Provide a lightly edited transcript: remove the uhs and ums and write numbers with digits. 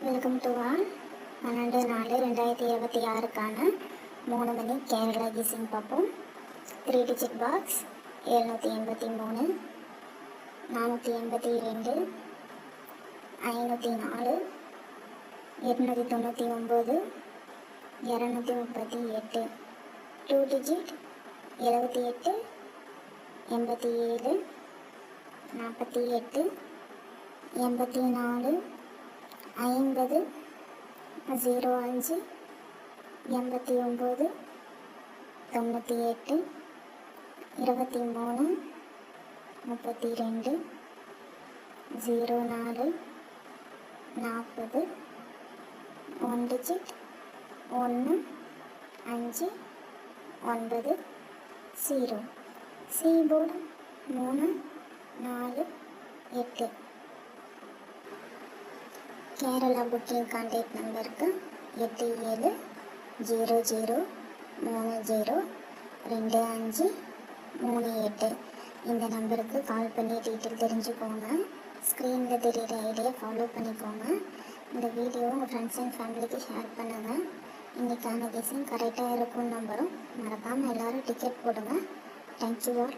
Welcome to all. 12/4/2026க்கான 3 மணி Kerala guessing பார்ப்போம். 3 digit box 783, 482, 504, 899, 238. 2 digit 78, 87, 48, 84, 50, 05, 89, 98, 23, 32, 04, 40, 1 digit 1, 5, 9, 0. சீபோர்டு 3, 4, 8. Kerala booking contact நம்பருக்கு 8700302538. இந்த நம்பருக்கு கால் பண்ணி டீட்டெயில் தெரிஞ்சுக்கோங்க. ஸ்க்ரீனில் தெரிகிற ஐடியை ஃபாலோ பண்ணிக்கோங்க. இந்த வீடியோ உங்கள் ஃப்ரெண்ட்ஸ் அண்ட் ஃபேமிலிக்கு ஷேர் பண்ணுங்கள். இன்றைக்கான கெஸ்ஸிங் கரெக்டாக இருக்கும் நம்பரும் மறக்காமல் எல்லோரும் டிக்கெட் போடுங்க. Thank you all.